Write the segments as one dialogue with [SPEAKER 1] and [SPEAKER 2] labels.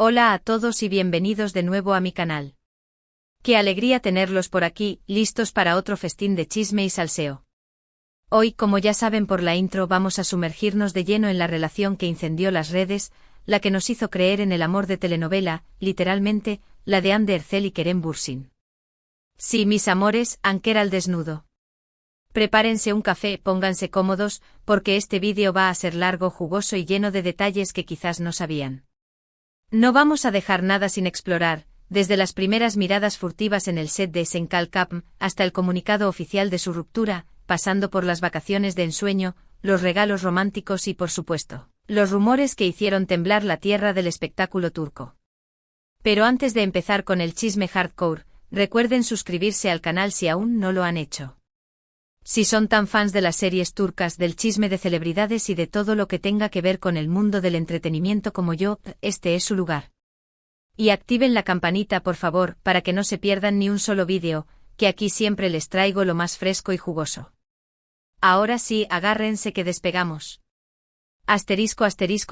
[SPEAKER 1] Hola a todos y bienvenidos de nuevo a mi canal. Qué alegría tenerlos por aquí, listos para otro festín de chisme y salseo. Hoy, como ya saben por la intro, vamos a sumergirnos de lleno en la relación que incendió las redes, la que nos hizo creer en el amor de telenovela, literalmente, la de Ander Ercel y Kerem Bürsin. Sí, mis amores, Anker al desnudo. Prepárense un café, pónganse cómodos, porque este vídeo va a ser largo, jugoso y lleno de detalles que quizás no sabían. No vamos a dejar nada sin explorar, desde las primeras miradas furtivas en el set de Senkalkapm, hasta el comunicado oficial de su ruptura, pasando por las vacaciones de ensueño, los regalos románticos y, por supuesto, los rumores que hicieron temblar la tierra del espectáculo turco. Pero antes de empezar con el chisme hardcore, recuerden suscribirse al canal si aún no lo han hecho. Si son tan fans de las series turcas, del chisme de celebridades y de todo lo que tenga que ver con el mundo del entretenimiento como yo, este es su lugar. Y activen la campanita por favor, para que no se pierdan ni un solo vídeo, que aquí siempre les traigo lo más fresco y jugoso. Ahora sí, agárrense que despegamos.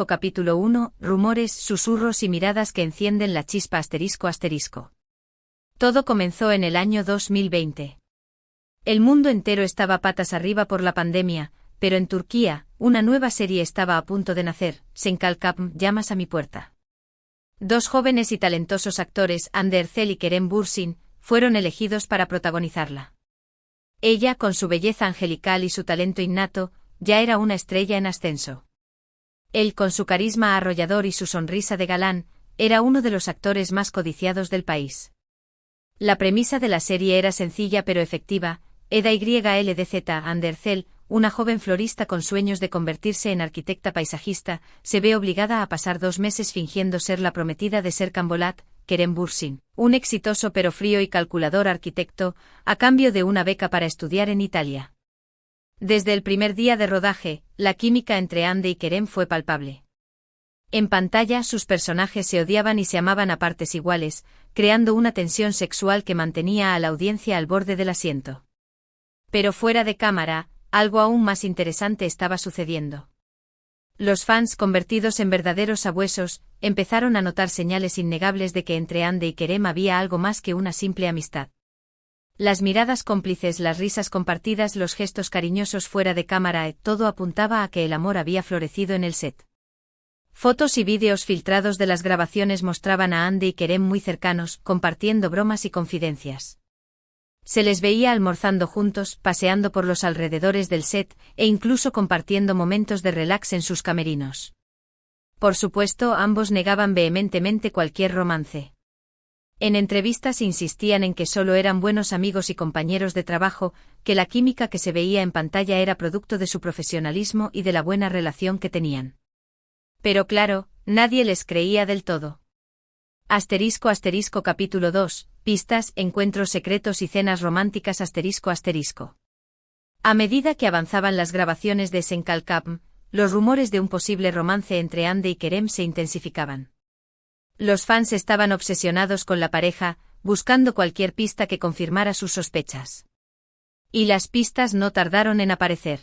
[SPEAKER 1] Capítulo 1, rumores, susurros y miradas que encienden la chispa Todo comenzó en el año 2020. El mundo entero estaba patas arriba por la pandemia, pero en Turquía, una nueva serie estaba a punto de nacer, Senkalkapm, llamas a mi puerta. Dos jóvenes y talentosos actores, Ander Ercel y Kerem Bürsin, fueron elegidos para protagonizarla. Ella, con su belleza angelical y su talento innato, ya era una estrella en ascenso. Él, con su carisma arrollador y su sonrisa de galán, era uno de los actores más codiciados del país. La premisa de la serie era sencilla pero efectiva. Eda YLDZ Ander Ercel, una joven florista con sueños de convertirse en arquitecta paisajista, se ve obligada a pasar 2 meses fingiendo ser la prometida de Serkan Bolat, Kerem Bürsin, un exitoso pero frío y calculador arquitecto, a cambio de una beca para estudiar en Italia. Desde el primer día de rodaje, la química entre Ande y Kerem fue palpable. En pantalla, sus personajes se odiaban y se amaban a partes iguales, creando una tensión sexual que mantenía a la audiencia al borde del asiento. Pero fuera de cámara, algo aún más interesante estaba sucediendo. Los fans, convertidos en verdaderos sabuesos, empezaron a notar señales innegables de que entre Ande y Kerem había algo más que una simple amistad. Las miradas cómplices, las risas compartidas, los gestos cariñosos fuera de cámara, todo apuntaba a que el amor había florecido en el set. Fotos y vídeos filtrados de las grabaciones mostraban a Ande y Kerem muy cercanos, compartiendo bromas y confidencias. Se les veía almorzando juntos, paseando por los alrededores del set, e incluso compartiendo momentos de relax en sus camerinos. Por supuesto, ambos negaban vehementemente cualquier romance. En entrevistas insistían en que solo eran buenos amigos y compañeros de trabajo, que la química que se veía en pantalla era producto de su profesionalismo y de la buena relación que tenían. Pero claro, nadie les creía del todo. Capítulo 2, pistas, encuentros secretos y cenas románticas A medida que avanzaban las grabaciones de Senkalkapm, los rumores de un posible romance entre Ande y Kerem se intensificaban. Los fans estaban obsesionados con la pareja, buscando cualquier pista que confirmara sus sospechas. Y las pistas no tardaron en aparecer.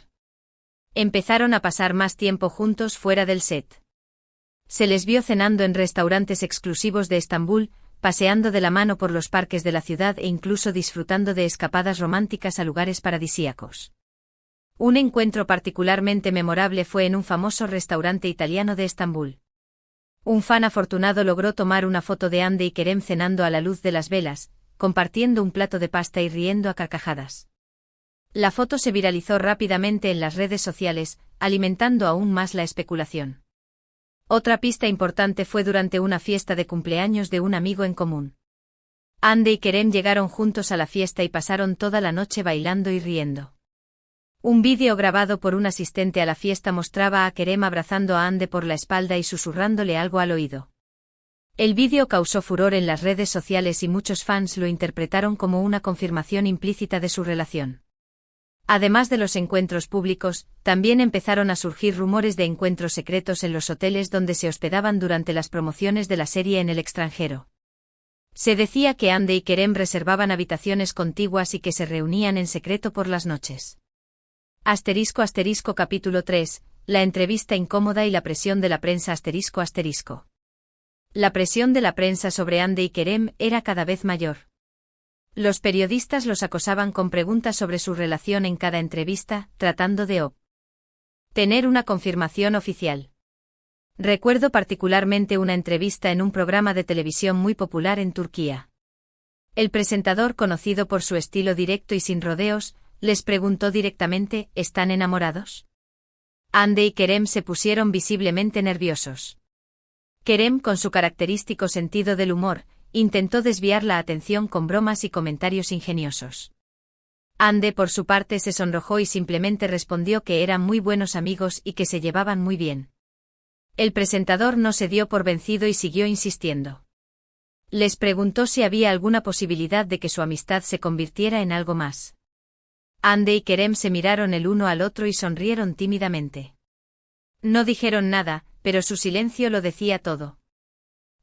[SPEAKER 1] Empezaron a pasar más tiempo juntos fuera del set. Se les vio cenando en restaurantes exclusivos de Estambul, paseando de la mano por los parques de la ciudad e incluso disfrutando de escapadas románticas a lugares paradisíacos. Un encuentro particularmente memorable fue en un famoso restaurante italiano de Estambul. Un fan afortunado logró tomar una foto de Ande y Kerem cenando a la luz de las velas, compartiendo un plato de pasta y riendo a carcajadas. La foto se viralizó rápidamente en las redes sociales, alimentando aún más la especulación. Otra pista importante fue durante una fiesta de cumpleaños de un amigo en común. Ande y Kerem llegaron juntos a la fiesta y pasaron toda la noche bailando y riendo. Un vídeo grabado por un asistente a la fiesta mostraba a Kerem abrazando a Ande por la espalda y susurrándole algo al oído. El vídeo causó furor en las redes sociales y muchos fans lo interpretaron como una confirmación implícita de su relación. Además de los encuentros públicos, también empezaron a surgir rumores de encuentros secretos en los hoteles donde se hospedaban durante las promociones de la serie en el extranjero. Se decía que Ande y Kerem reservaban habitaciones contiguas y que se reunían en secreto por las noches. Capítulo 3, la entrevista incómoda y la presión de la prensa ***. La presión de la prensa sobre Hande y Kerem era cada vez mayor. Los periodistas los acosaban con preguntas sobre su relación en cada entrevista, tratando de obtener una confirmación oficial. Recuerdo particularmente una entrevista en un programa de televisión muy popular en Turquía. El presentador, conocido por su estilo directo y sin rodeos, les preguntó directamente: ¿están enamorados? Hande y Kerem se pusieron visiblemente nerviosos. Kerem, con su característico sentido del humor, intentó desviar la atención con bromas y comentarios ingeniosos. Hande, por su parte, se sonrojó y simplemente respondió que eran muy buenos amigos y que se llevaban muy bien. El presentador no se dio por vencido y siguió insistiendo. Les preguntó si había alguna posibilidad de que su amistad se convirtiera en algo más. Hande y Kerem se miraron el uno al otro y sonrieron tímidamente. No dijeron nada, pero su silencio lo decía todo.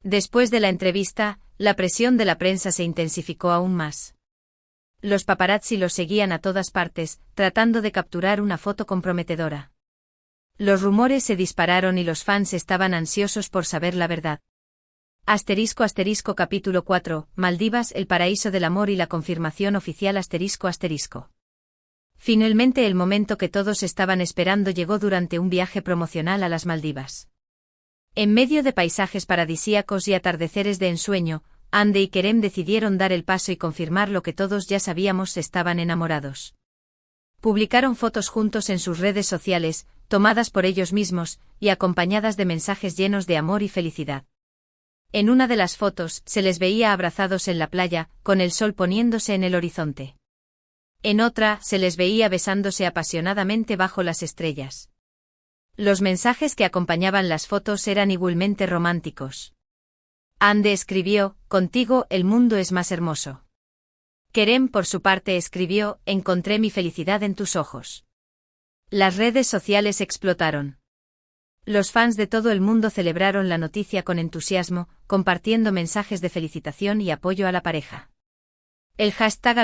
[SPEAKER 1] Después de la entrevista, la presión de la prensa se intensificó aún más. Los paparazzi los seguían a todas partes, tratando de capturar una foto comprometedora. Los rumores se dispararon y los fans estaban ansiosos por saber la verdad. Capítulo 4, Maldivas, el paraíso del amor y la confirmación oficial. Finalmente el momento que todos estaban esperando llegó durante un viaje promocional a las Maldivas. En medio de paisajes paradisíacos y atardeceres de ensueño, Hande y Kerem decidieron dar el paso y confirmar lo que todos ya sabíamos: estaban enamorados. Publicaron fotos juntos en sus redes sociales, tomadas por ellos mismos, y acompañadas de mensajes llenos de amor y felicidad. En una de las fotos, se les veía abrazados en la playa, con el sol poniéndose en el horizonte. En otra, se les veía besándose apasionadamente bajo las estrellas. Los mensajes que acompañaban las fotos eran igualmente románticos. Hande escribió: contigo el mundo es más hermoso. Kerem, por su parte, escribió: encontré mi felicidad en tus ojos. Las redes sociales explotaron. Los fans de todo el mundo celebraron la noticia con entusiasmo, compartiendo mensajes de felicitación y apoyo a la pareja. El hashtag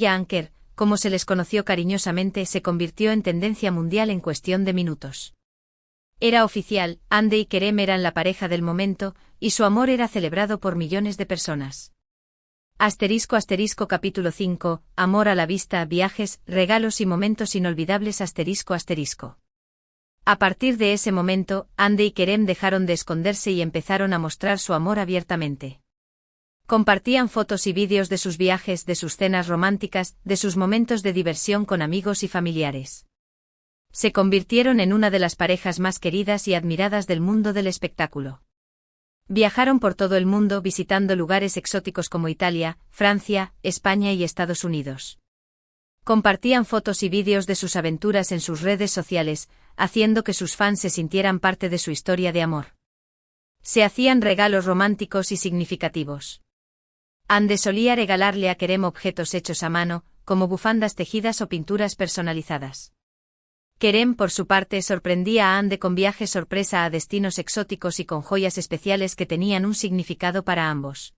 [SPEAKER 1] #Anker, como se les conoció cariñosamente, se convirtió en tendencia mundial en cuestión de minutos. Era oficial: Hande y Kerem eran la pareja del momento, y su amor era celebrado por millones de personas. Capítulo 5, Amor a la vista, viajes, regalos y momentos inolvidables. A partir de ese momento, Hande y Kerem dejaron de esconderse y empezaron a mostrar su amor abiertamente. Compartían fotos y vídeos de sus viajes, de sus cenas románticas, de sus momentos de diversión con amigos y familiares. Se convirtieron en una de las parejas más queridas y admiradas del mundo del espectáculo. Viajaron por todo el mundo visitando lugares exóticos como Italia, Francia, España y Estados Unidos. Compartían fotos y vídeos de sus aventuras en sus redes sociales, haciendo que sus fans se sintieran parte de su historia de amor. Se hacían regalos románticos y significativos. Hande solía regalarle a Kerem objetos hechos a mano, como bufandas tejidas o pinturas personalizadas. Kerem, por su parte, sorprendía a Hande con viajes sorpresa a destinos exóticos y con joyas especiales que tenían un significado para ambos.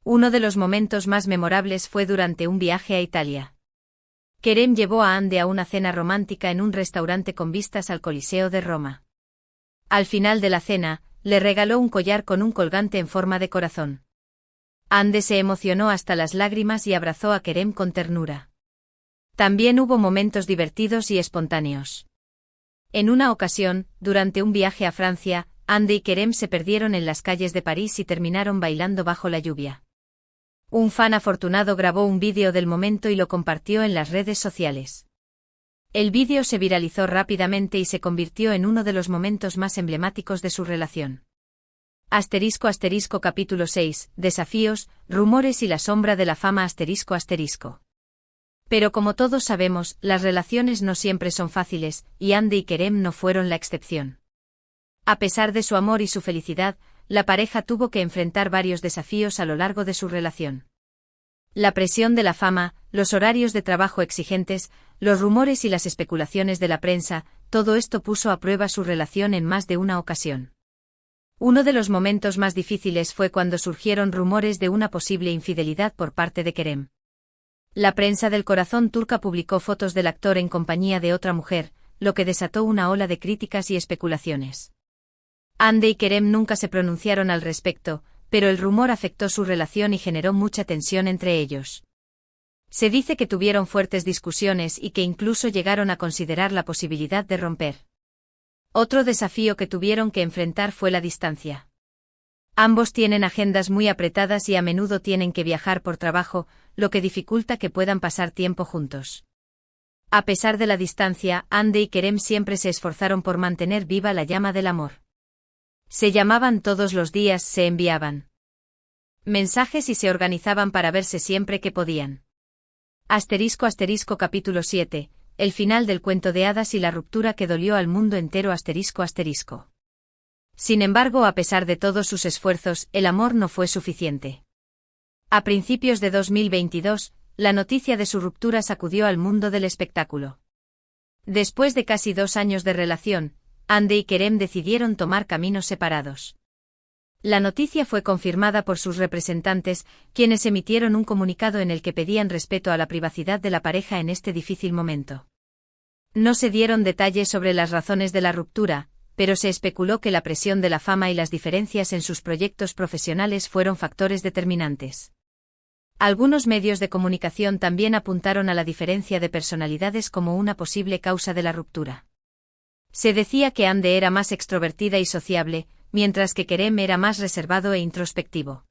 [SPEAKER 1] Uno de los momentos más memorables fue durante un viaje a Italia. Kerem llevó a Hande a una cena romántica en un restaurante con vistas al Coliseo de Roma. Al final de la cena, le regaló un collar con un colgante en forma de corazón. Hande se emocionó hasta las lágrimas y abrazó a Kerem con ternura. También hubo momentos divertidos y espontáneos. En una ocasión, durante un viaje a Francia, Hande y Kerem se perdieron en las calles de París y terminaron bailando bajo la lluvia. Un fan afortunado grabó un vídeo del momento y lo compartió en las redes sociales. El vídeo se viralizó rápidamente y se convirtió en uno de los momentos más emblemáticos de su relación. Capítulo 6, Desafíos, rumores y la sombra de la fama. Pero como todos sabemos, las relaciones no siempre son fáciles, y Hande y Kerem no fueron la excepción. A pesar de su amor y su felicidad, la pareja tuvo que enfrentar varios desafíos a lo largo de su relación. La presión de la fama, los horarios de trabajo exigentes, los rumores y las especulaciones de la prensa, todo esto puso a prueba su relación en más de una ocasión. Uno de los momentos más difíciles fue cuando surgieron rumores de una posible infidelidad por parte de Kerem. La prensa del corazón turca publicó fotos del actor en compañía de otra mujer, lo que desató una ola de críticas y especulaciones. Hande y Kerem nunca se pronunciaron al respecto, pero el rumor afectó su relación y generó mucha tensión entre ellos. Se dice que tuvieron fuertes discusiones y que incluso llegaron a considerar la posibilidad de romper. Otro desafío que tuvieron que enfrentar fue la distancia. Ambos tienen agendas muy apretadas y a menudo tienen que viajar por trabajo, lo que dificulta que puedan pasar tiempo juntos. A pesar de la distancia, Hande y Kerem siempre se esforzaron por mantener viva la llama del amor. Se llamaban todos los días, se enviaban mensajes y se organizaban para verse siempre que podían. *** Capítulo 7. El final del cuento de hadas y la ruptura que dolió al mundo entero. ***. Sin embargo, a pesar de todos sus esfuerzos, el amor no fue suficiente. A principios de 2022, la noticia de su ruptura sacudió al mundo del espectáculo. Después de casi 2 años de relación, Hande y Kerem decidieron tomar caminos separados. La noticia fue confirmada por sus representantes, quienes emitieron un comunicado en el que pedían respeto a la privacidad de la pareja en este difícil momento. No se dieron detalles sobre las razones de la ruptura, pero se especuló que la presión de la fama y las diferencias en sus proyectos profesionales fueron factores determinantes. Algunos medios de comunicación también apuntaron a la diferencia de personalidades como una posible causa de la ruptura. Se decía que Hande era más extrovertida y sociable, mientras que Kerem era más reservado e introspectivo.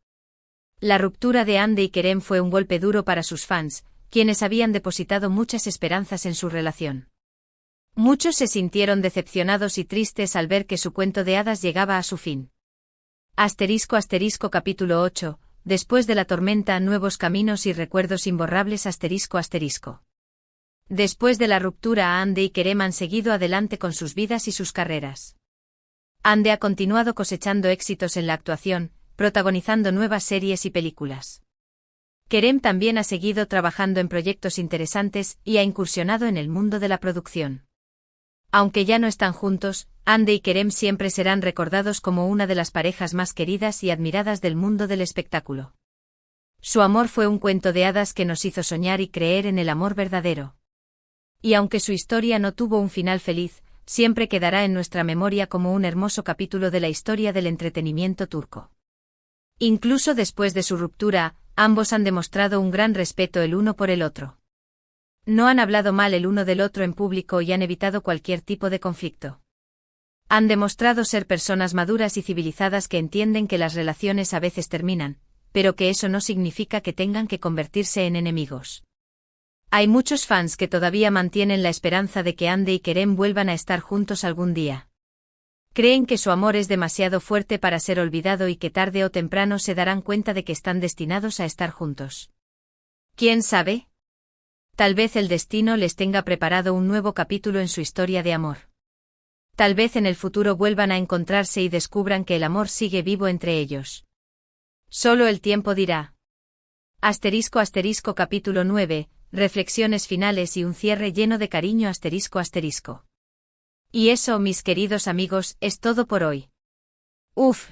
[SPEAKER 1] La ruptura de Hande y Kerem fue un golpe duro para sus fans, quienes habían depositado muchas esperanzas en su relación. Muchos se sintieron decepcionados y tristes al ver que su cuento de hadas llegaba a su fin. *** Capítulo 8. Después de la tormenta, nuevos caminos y recuerdos imborrables. ***. Después de la ruptura, Hande y Kerem han seguido adelante con sus vidas y sus carreras. Hande ha continuado cosechando éxitos en la actuación, protagonizando nuevas series y películas. Kerem también ha seguido trabajando en proyectos interesantes y ha incursionado en el mundo de la producción. Aunque ya no están juntos, Hande y Kerem siempre serán recordados como una de las parejas más queridas y admiradas del mundo del espectáculo. Su amor fue un cuento de hadas que nos hizo soñar y creer en el amor verdadero. Y aunque su historia no tuvo un final feliz, siempre quedará en nuestra memoria como un hermoso capítulo de la historia del entretenimiento turco. Incluso después de su ruptura, ambos han demostrado un gran respeto el uno por el otro. No han hablado mal el uno del otro en público y han evitado cualquier tipo de conflicto. Han demostrado ser personas maduras y civilizadas que entienden que las relaciones a veces terminan, pero que eso no significa que tengan que convertirse en enemigos. Hay muchos fans que todavía mantienen la esperanza de que Hande y Kerem vuelvan a estar juntos algún día. Creen que su amor es demasiado fuerte para ser olvidado y que tarde o temprano se darán cuenta de que están destinados a estar juntos. ¿Quién sabe? Tal vez el destino les tenga preparado un nuevo capítulo en su historia de amor. Tal vez en el futuro vuelvan a encontrarse y descubran que el amor sigue vivo entre ellos. Solo el tiempo dirá. *** Capítulo 9. Reflexiones finales y un cierre lleno de cariño. ***. Y eso, mis queridos amigos, es todo por hoy. ¡Uf!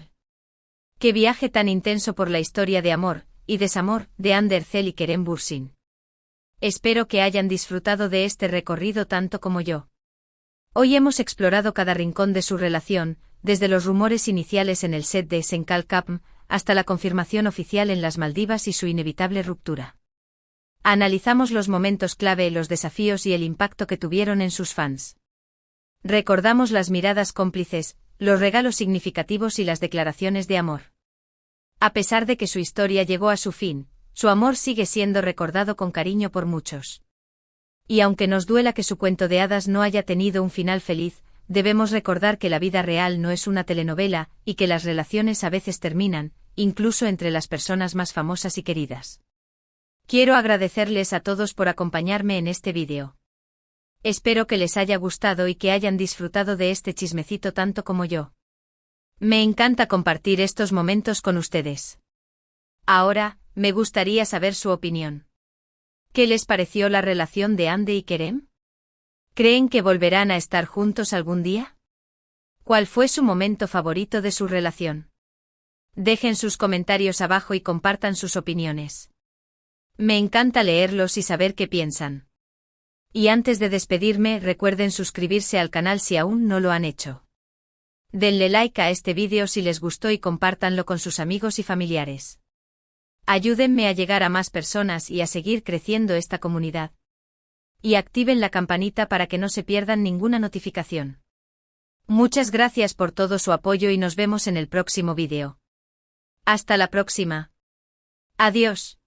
[SPEAKER 1] ¡Qué viaje tan intenso por la historia de amor y desamor de Hande Erçel y Kerem Bürsin! Espero que hayan disfrutado de este recorrido tanto como yo. Hoy hemos explorado cada rincón de su relación, desde los rumores iniciales en el set de Sen Kalkapm hasta la confirmación oficial en las Maldivas y su inevitable ruptura. Analizamos los momentos clave, los desafíos y el impacto que tuvieron en sus fans. Recordamos las miradas cómplices, los regalos significativos y las declaraciones de amor. A pesar de que su historia llegó a su fin, su amor sigue siendo recordado con cariño por muchos. Y aunque nos duela que su cuento de hadas no haya tenido un final feliz, debemos recordar que la vida real no es una telenovela y que las relaciones a veces terminan, incluso entre las personas más famosas y queridas. Quiero agradecerles a todos por acompañarme en este vídeo. Espero que les haya gustado y que hayan disfrutado de este chismecito tanto como yo. Me encanta compartir estos momentos con ustedes. Ahora, me gustaría saber su opinión. ¿Qué les pareció la relación de Hande y Kerem? ¿Creen que volverán a estar juntos algún día? ¿Cuál fue su momento favorito de su relación? Dejen sus comentarios abajo y compartan sus opiniones. Me encanta leerlos y saber qué piensan. Y antes de despedirme, recuerden suscribirse al canal si aún no lo han hecho. Denle like a este vídeo si les gustó y compártanlo con sus amigos y familiares. Ayúdenme a llegar a más personas y a seguir creciendo esta comunidad. Y activen la campanita para que no se pierdan ninguna notificación. Muchas gracias por todo su apoyo y nos vemos en el próximo vídeo. Hasta la próxima. Adiós.